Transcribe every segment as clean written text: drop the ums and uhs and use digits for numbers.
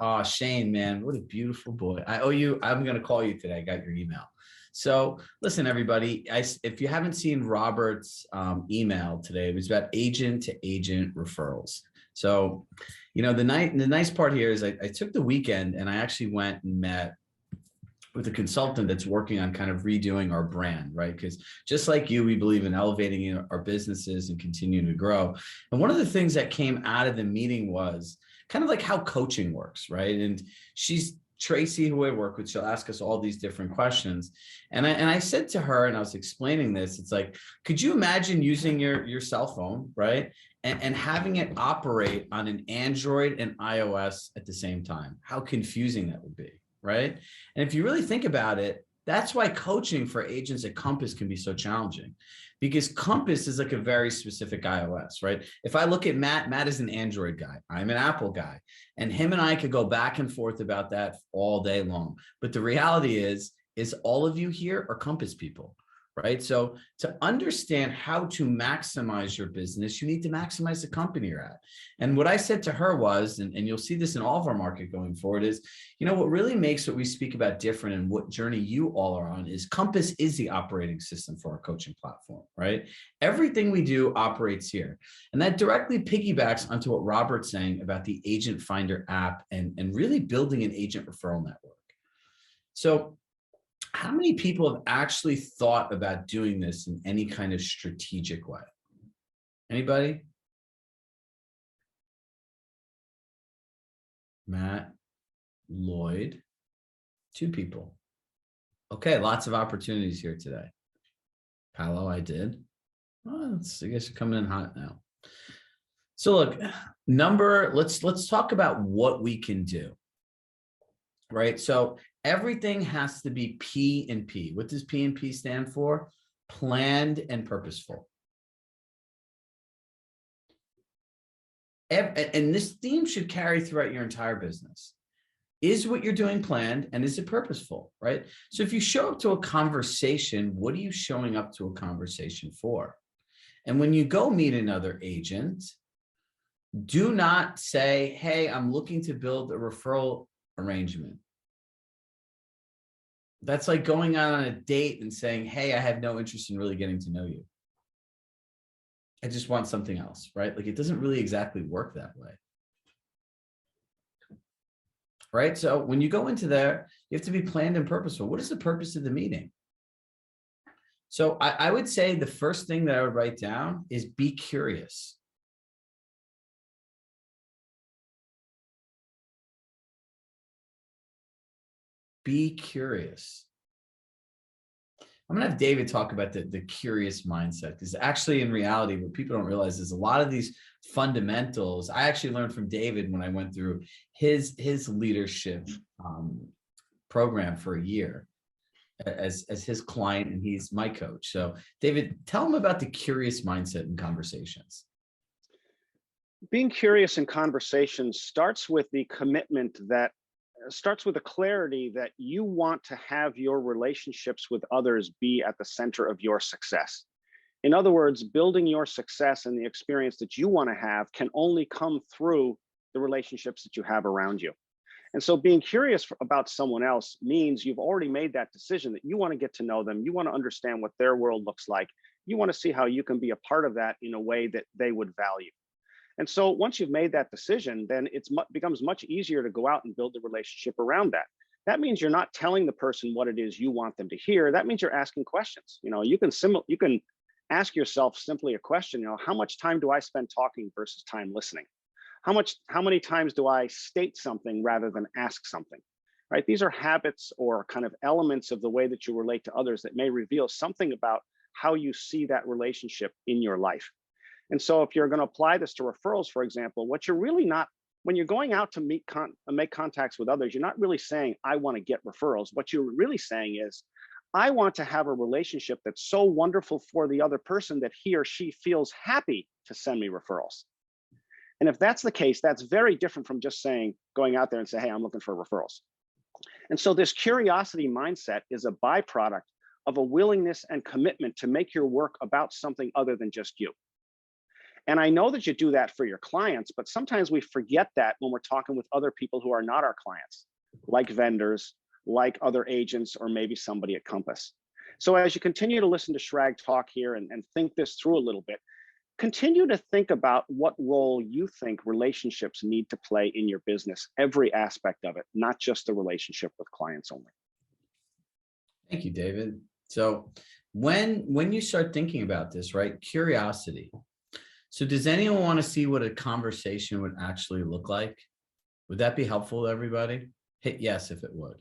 Oh, Shane, man, what a beautiful boy. I owe you. I'm going to call you today. I got your email. So listen, everybody, if you haven't seen Robert's email today, it was about agent to agent referrals. So, the nice part here is I took the weekend and I actually went and met with a consultant that's working on kind of redoing our brand, right? Because just like you, we believe in elevating our businesses and continuing to grow. And one of the things that came out of the meeting was kind of like how coaching works, right? And she's Tracy, who I work with, she'll ask us all these different questions. And I said to her, and I was explaining this, it's like, could you imagine using your cell phone, right? And having it operate on an Android and iOS at the same time? How confusing that would be, right? And if you really think about it, that's why coaching for agents at Compass can be so challenging, because Compass is like a very specific iOS, right? If I look at Matt is an Android guy, I'm an Apple guy, and him and I could go back and forth about that all day long. But the reality is all of you here are Compass people, right? So to understand how to maximize your business, you need to maximize the company you're at. And what I said to her was, and you'll see this in all of our market going forward, is, what really makes what we speak about different and what journey you all are on is Compass is the operating system for our coaching platform, right? Everything we do operates here. And that directly piggybacks onto what Robert's saying about the Agent Finder app and really building an agent referral network. So how many people have actually thought about doing this in any kind of strategic way? Anybody? Matt, Lloyd, 2 people. Okay, lots of opportunities here today. Paolo, I did. Well, I guess you're coming in hot now. So look, let's talk about what we can do, right? So everything has to be P and P. What does P and P stand for? Planned and purposeful. And this theme should carry throughout your entire business. Is what you're doing planned, and is it purposeful, right? So if you show up to a conversation, what are you showing up to a conversation for? And when you go meet another agent, do not say, hey, I'm looking to build a referral arrangement. That's like going out on a date and saying, hey, I have no interest in really getting to know you. I just want something else, right? Like, it doesn't really exactly work that way. Right? So when you go into there, you have to be planned and purposeful. What is the purpose of the meeting? So I would say the first thing that I would write down is be curious. Be curious. I'm going to have David talk about the curious mindset, because actually in reality, what people don't realize is a lot of these fundamentals, I actually learned from David when I went through his leadership program for a year as his client, and he's my coach. So David, tell him about the curious mindset in conversations. Being curious in conversations starts with the commitment that starts with a clarity that you want to have your relationships with others be at the center of your success. In other words, building your success and the experience that you want to have can only come through the relationships that you have around you. And so being curious about someone else means you've already made that decision that you want to get to know them. You want to understand what their world looks like. You want to see how you can be a part of that in a way that they would value. And so once you've made that decision, then it becomes much easier to go out and build a relationship around that. That means you're not telling the person what it is you want them to hear. That means you're asking questions. You can ask yourself simply a question, how much time do I spend talking versus time listening? How many times do I state something rather than ask something? Right? These are habits or kind of elements of the way that you relate to others that may reveal something about how you see that relationship in your life. And so if you're going to apply this to referrals, for example, what you're really not, when you're going out to make contacts with others, you're not really saying, I want to get referrals. What you're really saying is, I want to have a relationship that's so wonderful for the other person that he or she feels happy to send me referrals. And if that's the case, that's very different from just going out there and say, hey, I'm looking for referrals. And so this curiosity mindset is a byproduct of a willingness and commitment to make your work about something other than just you. And I know that you do that for your clients, but sometimes we forget that when we're talking with other people who are not our clients, like vendors, like other agents, or maybe somebody at Compass. So as you continue to listen to Chirag talk here and think this through a little bit, continue to think about what role you think relationships need to play in your business, every aspect of it, not just the relationship with clients only. Thank you, David. So when you start thinking about this, right, curiosity. So does anyone want to see what a conversation would actually look like? Would that be helpful to everybody? Hit yes if it would.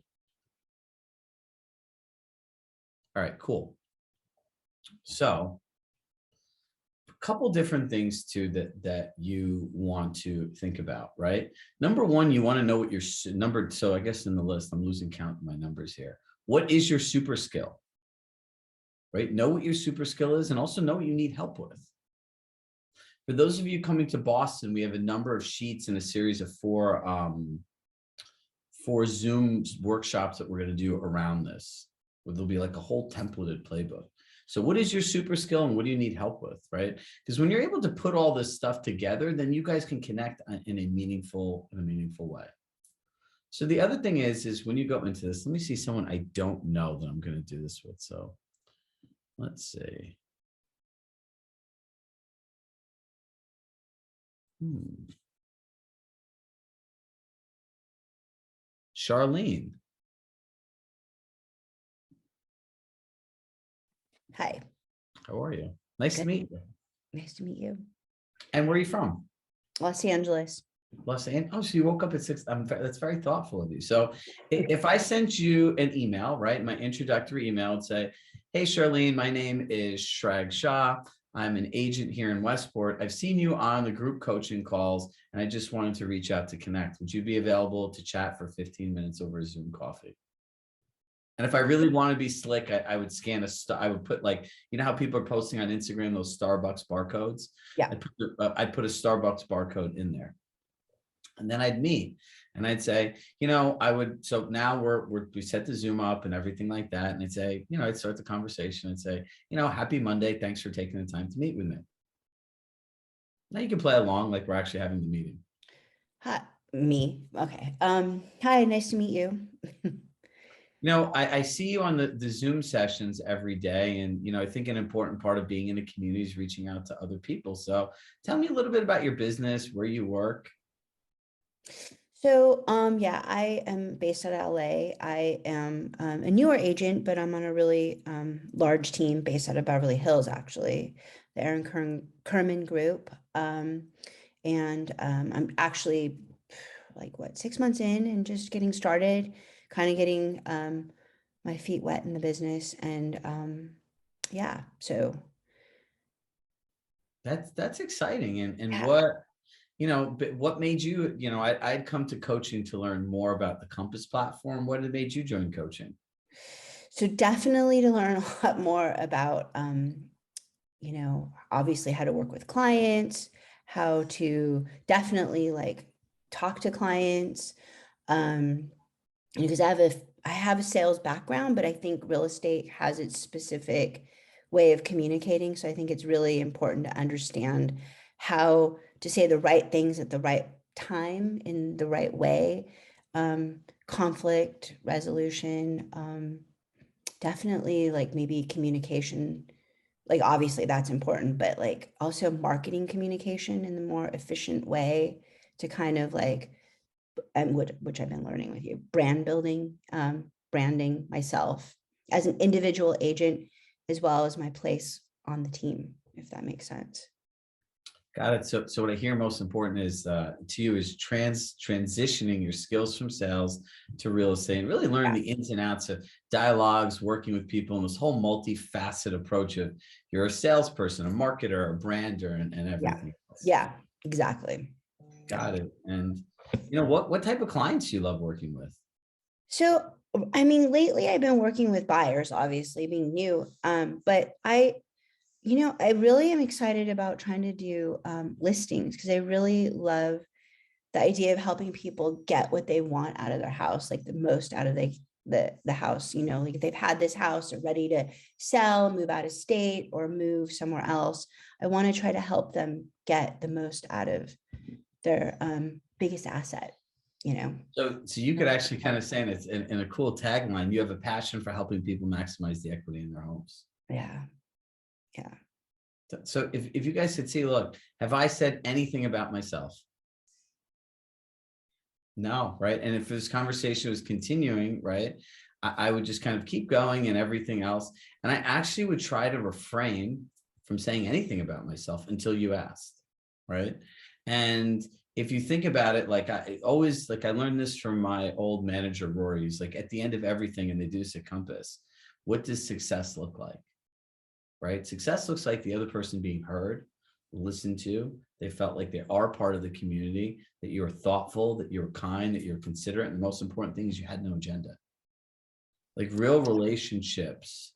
All right, cool. So a couple different things too that you want to think about, right? Number one, you want to know what your number. So I guess in the list, I'm losing count of my numbers here. What is your super skill? Right? Know what your super skill is and also know what you need help with. For those of you coming to Boston, we have a number of sheets in a series of four Zoom workshops that we're going to do around this, where there'll be like a whole templated playbook. So what is your super skill and what do you need help with, right? Because when you're able to put all this stuff together, then you guys can connect in a meaningful way. So the other thing is when you go into this, let me see someone I don't know that I'm going to do this with. So let's see. Charlene. Hi. How are you? Nice to meet you. Nice to meet you. And where are you from? Los Angeles. Los Angeles. Oh, so you woke up at 6. That's very thoughtful of you. So if I sent you an email, right, my introductory email would say, hey, Charlene, my name is Chirag Shah. I'm an agent here in Westport. I've seen you on the group coaching calls, and I just wanted to reach out to connect. Would you be available to chat for 15 minutes over a Zoom coffee? And if I really want to be slick, I would scan I would put, like, you know how people are posting on Instagram, those Starbucks barcodes? Yeah. I'd put a Starbucks barcode in there. And then I'd meet and I'd say, you know, so now we set the Zoom up and everything like that. And I'd say, you know, I'd start the conversation and say, you know, happy Monday. Thanks for taking the time to meet with me. Now you can play along like we're actually having the meeting. Hi, me. Okay. Hi, nice to meet you. You know, I see you on the Zoom sessions every day. And, you know, I think an important part of being in a community is reaching out to other people. So tell me a little bit about your business, where you work. So, yeah, I am based out of LA. I am a newer agent, but I'm on a really large team based out of Beverly Hills, actually, the Aaron Kerman Group. And I'm actually like 6 months in and just getting started, kind of getting my feet wet in the business. And yeah, so That's exciting. And yeah. what, you know, what made you, you know, I'd come to coaching to learn more about the Compass platform. What had made you join coaching? So definitely to learn a lot more about, you know, obviously how to work with clients, how to definitely like talk to clients. Because I have a sales background, but I think real estate has its specific way of communicating. So I think it's really important to understand how to say the right things at the right time in the right way. Conflict resolution, definitely like maybe communication, like obviously that's important, but like also marketing communication in the more efficient way to kind of like, and which I've been learning with you, brand building, branding myself as an individual agent, as well as my place on the team, if that makes sense. Got it. So what I hear most important is to you is transitioning your skills from sales to real estate and really learning the ins and outs of dialogues, working with people, and this whole multifaceted approach of you're a salesperson, a marketer, a brander, and everything else. Yeah, exactly. Got it. And you know, what type of clients do you love working with? So, I mean, lately I've been working with buyers, obviously being new, but you know, I really am excited about trying to do listings because I really love the idea of helping people get what they want out of their house, like the most out of the house, you know, like if they've had this house, they're ready to sell, move out of state or move somewhere else. I want to try to help them get the most out of their biggest asset, you know. So you could actually kind of say, and it's in a cool tagline, you have a passion for helping people maximize the equity in their homes. Yeah. Yeah. So if you guys could see, look, have I said anything about myself? No, right? And if this conversation was continuing, right, I would just kind of keep going and everything else. And I actually would try to refrain from saying anything about myself until you asked, right? And if you think about it, like I learned this from my old manager, Rory. He's like, at the end of everything, and they do this at Compass, what does success look like? Right? Success looks like the other person being heard, listened to. They felt like they are part of the community, that you were thoughtful, that you were kind, that you're considerate. And the most important thing is you had no agenda. Like real relationships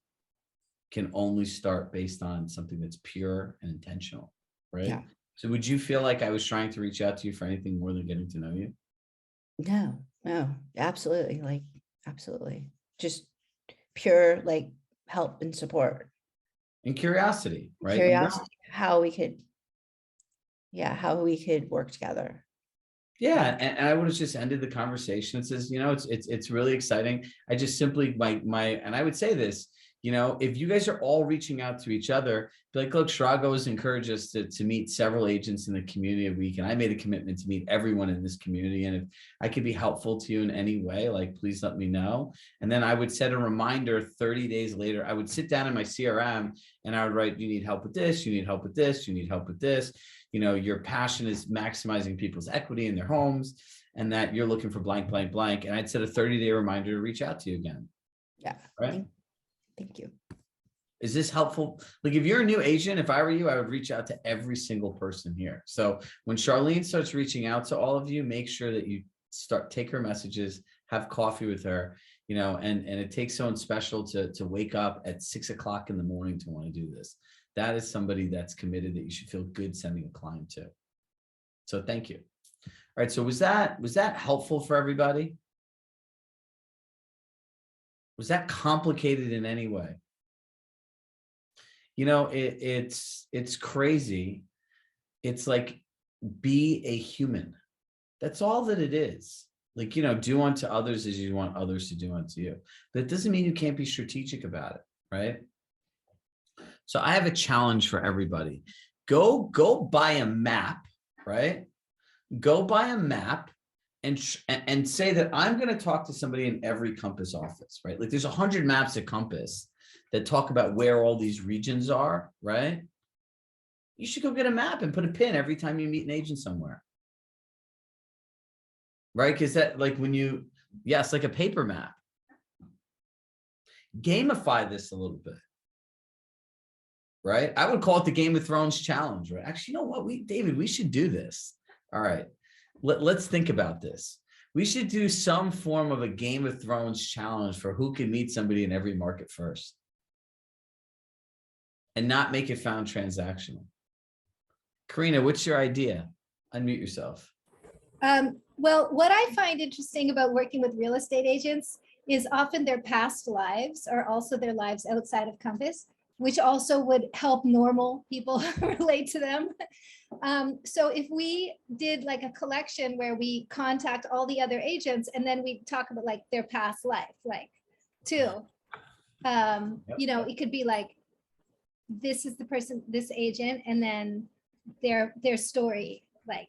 can only start based on something that's pure and intentional, right? Yeah. So would you feel like I was trying to reach out to you for anything more than getting to know you? No, absolutely. Like, absolutely. Just pure, like, help and support. And curiosity, right? Curiosity, how we could work together. Yeah, and I would have just ended the conversation. It says, you know, it's really exciting. I just simply and I would say this, you know, if you guys are all reaching out to each other, be like, look, Chirag always encouraged us to meet several agents in the community a week, and I made a commitment to meet everyone in this community. And if I could be helpful to you in any way, like, please let me know. And then I would set a reminder 30 days later. I would sit down in my CRM and I would write, you need help with this, you need help with this, you need help with this. You know, your passion is maximizing people's equity in their homes, and that you're looking for blank, blank, blank. And I'd set a 30-day reminder to reach out to you again. Yeah. Right. Thank you. Is this helpful? Like, if you're a new agent, if I were you, I would reach out to every single person here. So when Charlene starts reaching out to all of you, make sure that you take her messages, have coffee with her, you know, and it takes someone special to wake up at 6 o'clock in the morning to want to do this. That is somebody that's committed, that you should feel good sending a client to. So thank you. All right. So was that helpful for everybody? Was that complicated in any way? You know, it's crazy. It's like, be a human. That's all that it is. Like, you know, do unto others as you want others to do unto you. But it doesn't mean you can't be strategic about it, right? So I have a challenge for everybody. Go buy a map, right? Go buy a map and say that I'm going to talk to somebody in every Compass office, right? Like, there's 100 maps at Compass that talk about where all these regions are, right? You should go get a map and put a pin every time you meet an agent somewhere, right? Because that, like, when you, yes, like a paper map. Gamify this a little bit. Right? I would call it the Game of Thrones challenge, right? Actually, you know what? David, we should do this. All right. Let's think about this. We should do some form of a Game of Thrones challenge for who can meet somebody in every market first, and not make it found transactional. Karina, what's your idea? Unmute yourself. Well, what I find interesting about working with real estate agents is often their past lives are also their lives outside of Compass, which also would help normal people relate to them. So if we did like a collection where we contact all the other agents and then we talk about like their past life, like too, you know, it could be like, this is the person, this agent, and then their story, like,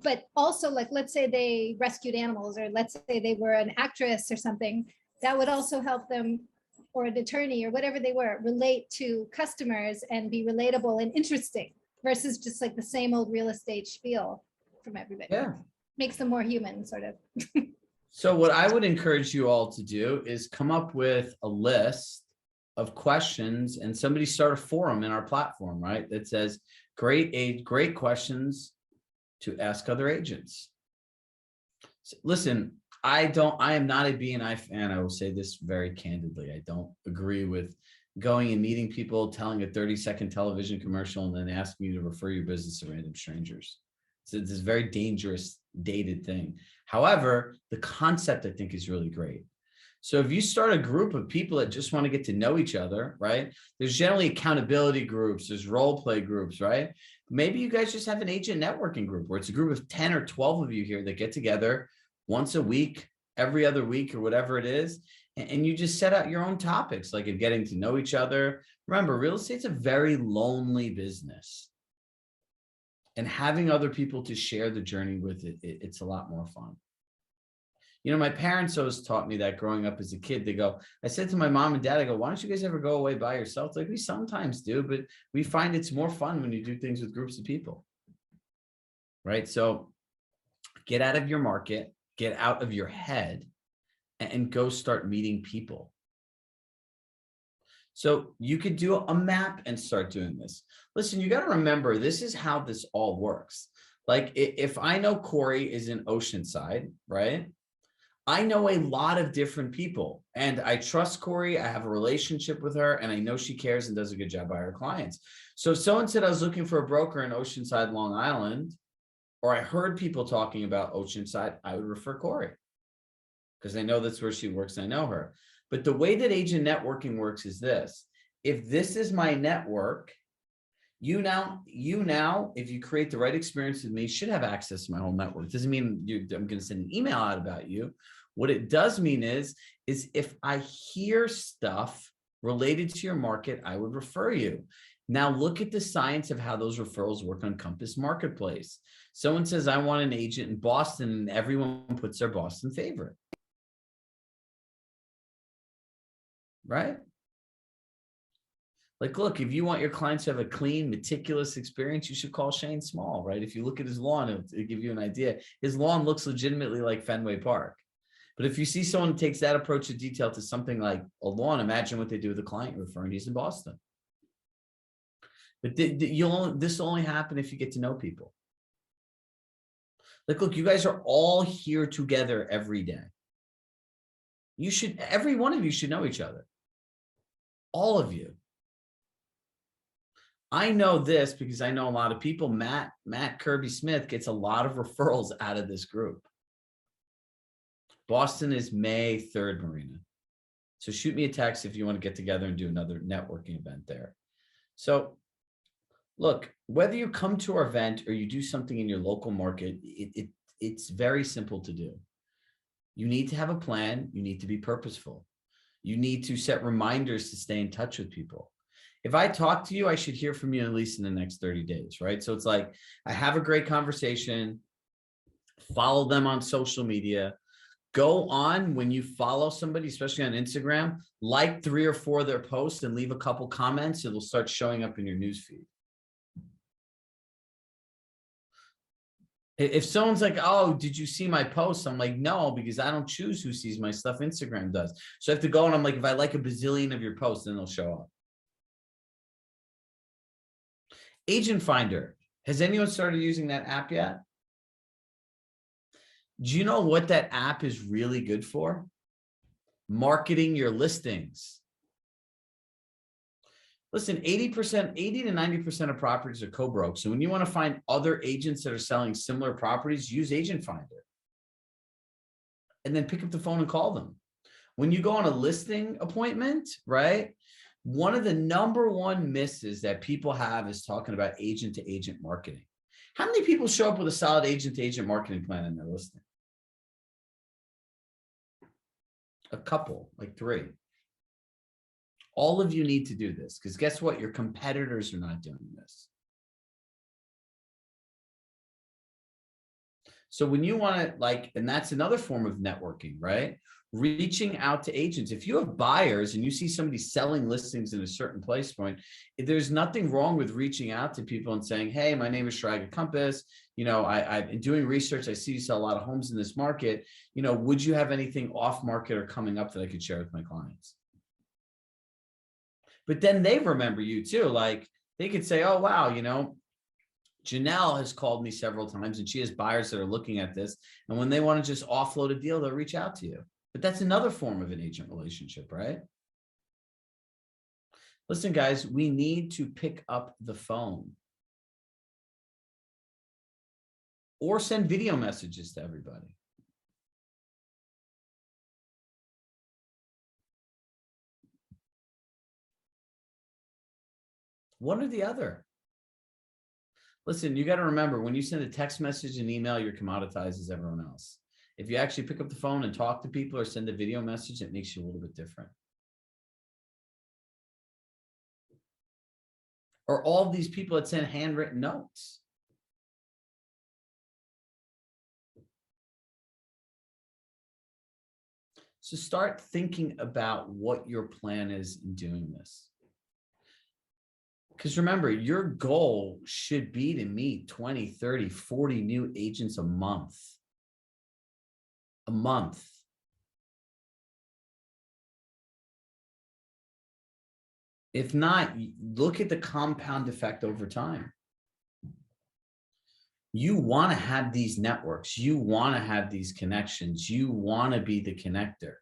but also like, let's say they rescued animals, or let's say they were an actress or something, that would also help them, or an attorney or whatever they were, relate to customers and be relatable and interesting versus just like the same old real estate spiel from everybody. Yeah. Makes them more human, sort of. So what I would encourage you all to do is come up with a list of questions, and somebody start a forum in our platform, right? That says great questions to ask other agents. So listen, I am not a BNI fan. I will say this very candidly. I don't agree with going and meeting people, telling a 30-second television commercial, and then asking you to refer your business to random strangers. So it's this very dangerous, dated thing. However, the concept, I think, is really great. So if you start a group of people that just want to get to know each other, right? There's generally accountability groups, there's role play groups, right? Maybe you guys just have an agent networking group where it's a group of 10 or 12 of you here that get together once a week, every other week, or whatever it is. And you just set out your own topics, like of getting to know each other. Remember, real estate's a very lonely business. And having other people to share the journey with it's a lot more fun. You know, my parents always taught me that growing up as a kid. They go, I said to my mom and dad, I go, why don't you guys ever go away by yourself? Like, we sometimes do, but we find it's more fun when you do things with groups of people. Right? So get out of your market, get out of your head, and go start meeting people. So you could do a map and start doing this. Listen, you got to remember, this is how this all works. Like if I know Corey is in Oceanside, right? I know a lot of different people and I trust Corey. I have a relationship with her and I know she cares and does a good job by her clients. So if someone said I was looking for a broker in Oceanside, Long Island, or I heard people talking about Oceanside, I would refer Corey because I know that's where she works and I know her. But the way that agent networking works is this. If this is my network, you now, if you create the right experience with me, should have access to my whole network. It doesn't mean I'm going to send an email out about you. What it does mean is if I hear stuff related to your market, I would refer you. Now look at the science of how those referrals work on Compass Marketplace. Someone says, I want an agent in Boston, and everyone puts their Boston favorite. Right? Like, look, if you want your clients to have a clean, meticulous experience, you should call Shane Small, right? If you look at his lawn, it'll give you an idea. His lawn looks legitimately like Fenway Park. But if you see someone who takes that approach of detail to something like a lawn, imagine what they do with a client referring he's in Boston. But this will only happen if you get to know people. Like, look, you guys are all here together every day. Every one of you should know each other. All of you. I know this because I know a lot of people. Matt Kirby Smith gets a lot of referrals out of this group. Boston is May 3rd, Marina. So shoot me a text if you want to get together and do another networking event there. So look, whether you come to our event or you do something in your local market, it's very simple to do. You need to have a plan. You need to be purposeful. You need to set reminders to stay in touch with people. If I talk to you, I should hear from you at least in the next 30 days, right? So it's like, I have a great conversation, follow them on social media, go on when you follow somebody, especially on Instagram, like 3 or 4 of their posts and leave a couple comments. It'll start showing up in your newsfeed. If someone's like, oh, did you see my post? I'm like, no, because I don't choose who sees my stuff. Instagram does. So I have to go and I'm like, if I like a bazillion of your posts, then they'll show up. Agent Finder. Has anyone started using that app yet? Do you know what that app is really good for? Marketing your listings. Listen, 80 to 90% of properties are co-broke. So when you want to find other agents that are selling similar properties, use Agent Finder. And then pick up the phone and call them. When you go on a listing appointment, right? One of the #1 misses that people have is talking about agent-to-agent marketing. How many people show up with a solid agent-to-agent marketing plan in their listing? A couple, like 3. All of you need to do this because guess what? Your competitors are not doing this. So when you want to and that's another form of networking, right? Reaching out to agents. If you have buyers and you see somebody selling listings in a certain price point, there's nothing wrong with reaching out to people and saying, hey, my name is Chirag Compass. You know, I've been doing research. I see you sell a lot of homes in this market. You know, would you have anything off market or coming up that I could share with my clients? But then they remember you too. Like they could say, oh, wow, you know, Janelle has called me several times and she has buyers that are looking at this. And when they want to just offload a deal, they'll reach out to you. But that's another form of an agent relationship, right? Listen, guys, we need to pick up the phone or send video messages to everybody. One or the other. Listen, you got to remember, when you send a text message and email, you're commoditized as everyone else. If you actually pick up the phone and talk to people or send a video message, it makes you a little bit different. Or all of these people that send handwritten notes. So start thinking about what your plan is in doing this. Because remember, your goal should be to meet 20, 30, 40 new agents a month. A month. If not, look at the compound effect over time. You want to have these networks. You want to have these connections. You want to be the connector.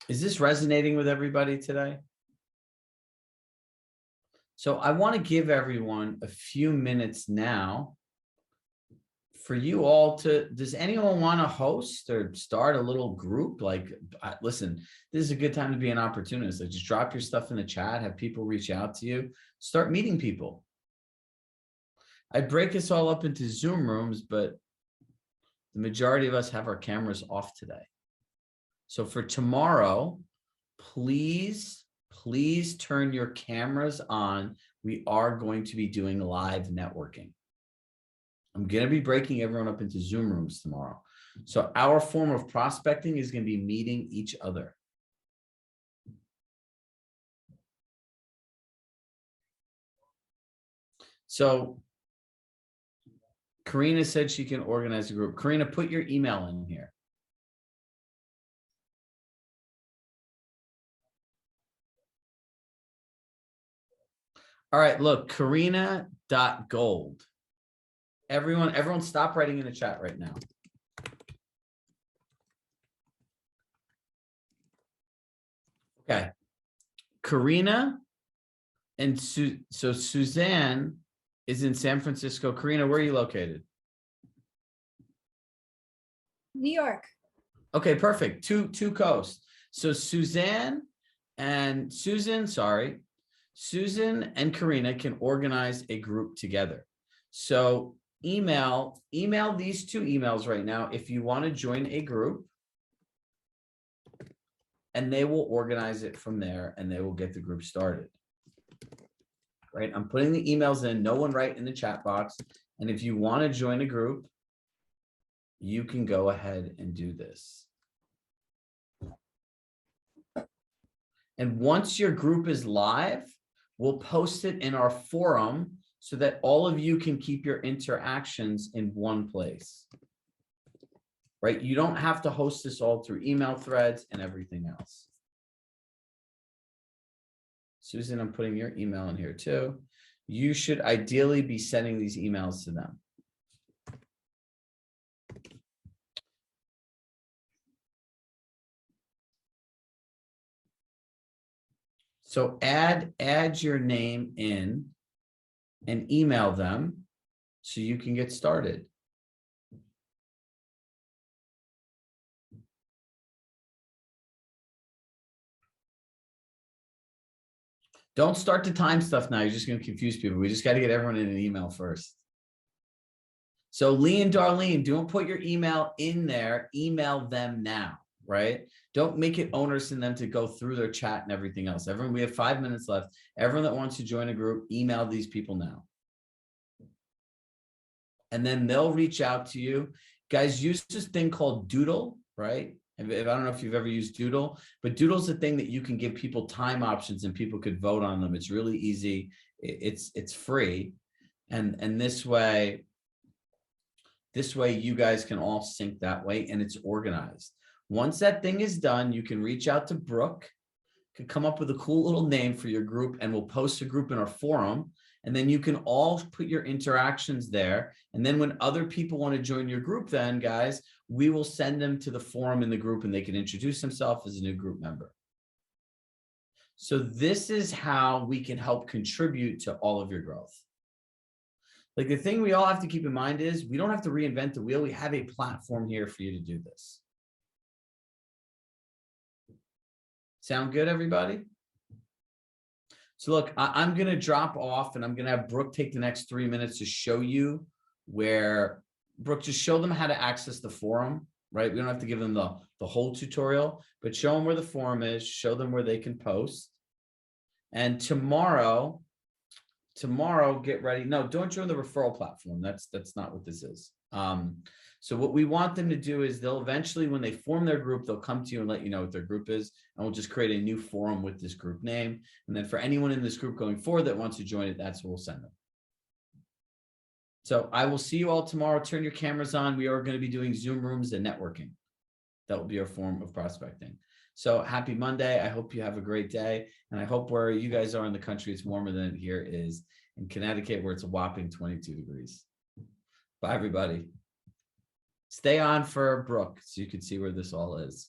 Is this resonating with everybody today? So I want to give everyone a few minutes now for you all to, does anyone want to host or start a little group? Like, listen, this is a good time to be an opportunist. Like, just drop your stuff in the chat, have people reach out to you, start meeting people. I break this all up into Zoom rooms, but the majority of us have our cameras off today. So for tomorrow, please turn your cameras on. We are going to be doing live networking. I'm going to be breaking everyone up into Zoom rooms tomorrow. So our form of prospecting is going to be meeting each other. So Karina said she can organize a group. Karina, put your email in here. All right, look, Karina.gold. Everyone stop writing in the chat right now. Okay. Karina and so Suzanne is in San Francisco. Karina, where are you located? New York. Okay, perfect. Two coasts. So Susan and Karina can organize a group together. So email these two emails right now if you want to join a group, and they will organize it from there and they will get the group started. Right? I'm putting the emails in, no one write in the chat box. And if you want to join a group, you can go ahead and do this. And once your group is live, we'll post it in our forum so that all of you can keep your interactions in one place. Right? You don't have to host this all through email threads and everything else. Susan, I'm putting your email in here too. You should ideally be sending these emails to them. So add your name in and email them so you can get started. Don't start the time stuff now. You're just going to confuse people. We just got to get everyone in an email first. So Lee and Darlene, don't put your email in there. Email them now, right? Don't make it onerous in them to go through their chat and everything else. Everyone, we have 5 minutes left. Everyone that wants to join a group, email these people now. And then they'll reach out to you. Guys, use this thing called Doodle, right? I don't know if you've ever used Doodle, but Doodle's a thing that you can give people time options and people could vote on them. It's really easy. It's free. And this way you guys can all sync that way and it's organized. Once that thing is done, you can reach out to Brooke, can come up with a cool little name for your group, and we'll post a group in our forum. And then you can all put your interactions there. And then when other people want to join your group, then guys, we will send them to the forum in the group and they can introduce themselves as a new group member. So this is how we can help contribute to all of your growth. Like, the thing we all have to keep in mind is we don't have to reinvent the wheel. We have a platform here for you to do this. Sound good, everybody? So look, I'm going to drop off and I'm going to have Brooke take the next 3 minutes to show you where, Brooke, just show them how to access the forum, right? We don't have to give them the whole tutorial, but show them where the forum is, show them where they can post. And tomorrow, get ready. No, don't join the referral platform. That's not what this is. So what we want them to do is they'll eventually, when they form their group, they'll come to you and let you know what their group is. And we'll just create a new forum with this group name. And then for anyone in this group going forward that wants to join it, that's what we'll send them. So I will see you all tomorrow. Turn your cameras on. We are going to be doing Zoom rooms and networking. That will be our form of prospecting. So happy Monday. I hope you have a great day. And I hope where you guys are in the country, it's warmer than it here is in Connecticut, where it's a whopping 22 degrees. Bye, everybody. Stay on for Brooke so you can see where this all is.